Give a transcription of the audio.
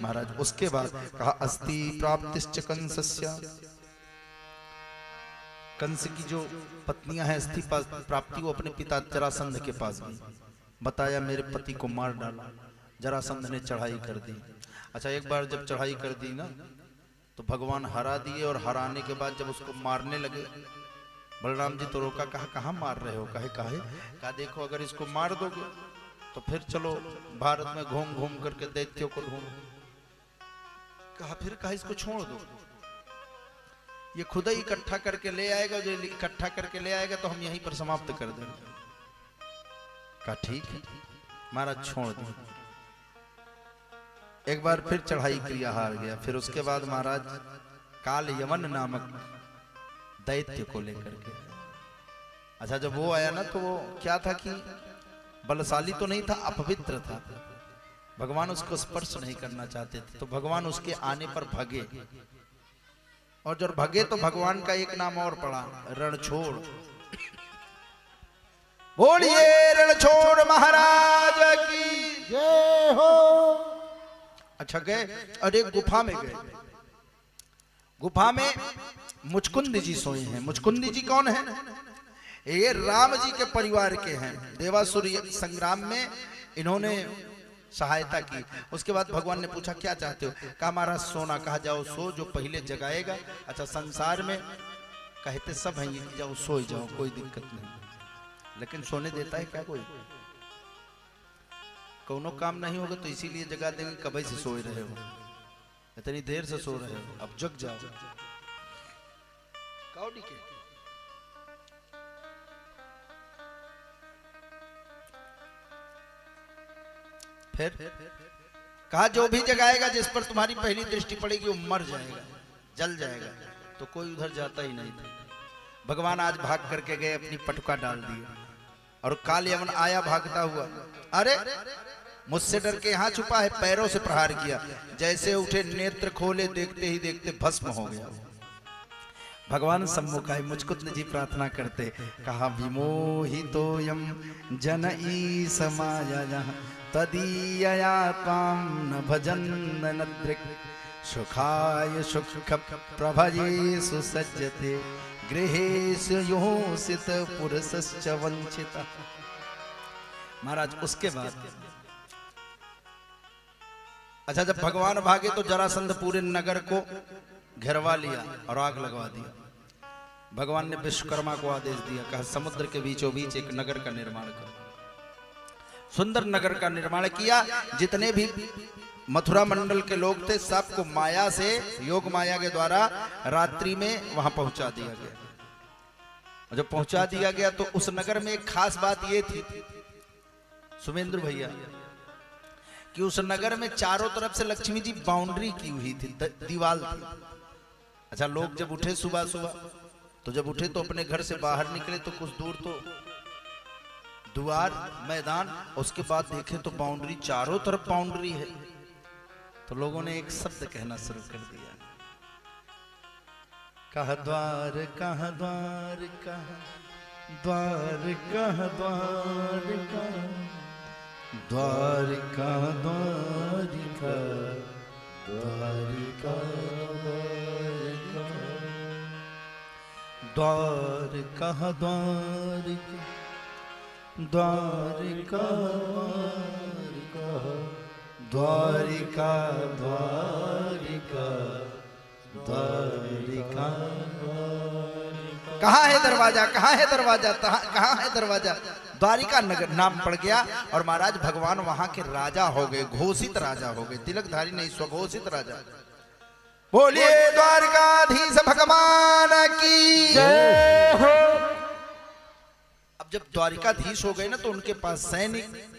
महाराज। उसके बाद कहा अस्ति प्राप्तिश्च कंसस्य, कंस की जो पत्नियां हैं अस्थि प्राप्ति, वो अपने पिता जरासंध के पास गई, बताया मेरे पति को मार डाला, जरासंध ने चढ़ाई कर दी। अच्छा, एक बार जब चढ़ाई कर दी ना तो भगवान हरा दिए, और हराने के बाद जब उसको मारने लगे बलराम जी तो रोका, कहा कहाँ मार रहे हो? कहा देखो अगर इसको मार दोगे तो फिर चलो भारत में घूम घूम करके दैत्यों को ढूंढो। कहा इसको छोड़ दो, ये खुद ही इकट्ठा करके ले आएगा, जो इकट्ठा करके ले आएगा तो हम यहीं पर समाप्त कर देंगे। कहा ठीक है महाराज, छोड़ दो। एक बार फिर चढ़ाई क्रिया हार गया। फिर उसके बाद महाराज काल यमन नामक दैत्य को लेकर के, अच्छा जब वो आया ना तो वो क्या था कि बलशाली तो नहीं था, अपवित्र था, भगवान उसको स्पर्श नहीं करना चाहते थे, तो भगवान उसके आने पर भगे, और जब भगे तो भगवान का एक नाम और पड़ा, रणछोड़। बोलिए रणछोड़ महाराज की जय हो। अच्छा गए और एक गुफा में गए, गुफा में मुचकुंद जी सोए हैं। मुचकुंद जी कौन है? ये राम जी के परिवार के हैं, देवासुर संग्राम में इन्होंने सहायता की। उसके बाद भगवान ने पूछा क्या चाहते हो? कहा महाराज सोना। कहा जाओ सो, जो पहले जगाएगा। अच्छा, संसार में कहते सब हैं ये, जाओ सो जाओ, कोई दिक्कत नहीं, लेकिन सोने देता है क्या कोई? कोनो काम नहीं होगा तो इसीलिए जगा देंगे, कभी से सोए रहे हो, इतनी देर से सो रहे हो, अब जग जाओ। फिर कहा जो भी जगाएगा, जिस पर तुम्हारी पहली दृष्टि पड़ेगी वो मर जाएगा, जल जाएगा। तो कोई उधर जाता ही नहीं था। भगवान आज भाग करके गए, अपनी पटुका डाल दी, और काल यमन आया भागता हुआ, अरे मुझसे डर के यहाँ छुपा है, पैरों से प्रहार किया। जैसे उठे नेत्र खोले, देखते ही देखते भस्म हो गया। भगवान सम्मुख आए, मुचकुंद जी प्रार्थना करते, कहा विमोहितो यम जनई समाया तदीयया त्वां न भजन न दृक् सुखाय सुख प्रभये सुसज्जते गृहेषु योषित पुरुषश्च वंचितः। महाराज उसके बाद अच्छा जब भगवान भागे तो जरासंध पूरे नगर को घेरवा लिया और आग लगवा दिया। भगवान ने विश्वकर्मा को आदेश दिया, कहा समुद्र के बीचों बीच एक नगर का निर्माण करो। सुंदर नगर का निर्माण किया। जितने भी मथुरा मंडल के लोग थे सबको माया से, योग माया के द्वारा रात्रि में वहां पहुंचा दिया गया। जब पहुंचा दिया गया तो उस नगर में एक खास बात ये थी सुमेंद्र भैया, कि उस नगर में चारों तरफ से लक्ष्मी जी बाउंड्री की हुई थी, दीवार थी। अच्छा, लोग जब उठे सुबह सुबह, तो जब उठे तो अपने घर से बाहर निकले तो कुछ दूर तो द्वार मैदान, उसके बाद देखे तो बाउंड्री, चारों तरफ बाउंड्री है। तो लोगों ने एक शब्द कहना शुरू कर दिया, कह द्वार कह द्वार कह द्वार कह द्वार कह द्वारिका द्वारिका द्वारिका द्वारिका द्वारिका द्वारिका द्वारिका द्वारिका। कहाँ है दरवाजा, कहाँ है दरवाजा, कहाँ है दरवाजा? द्वारिका नगर नाम पड़ गया। और महाराज भगवान वहां के राजा हो गए, घोषित राजा हो गए, तिलकधारी नहीं, स्वघोषित राजा। बोलिए द्वारकाधीश भगवान की जय हो। अब जब द्वारिकाधीश हो गए ना तो उनके पास सैनिक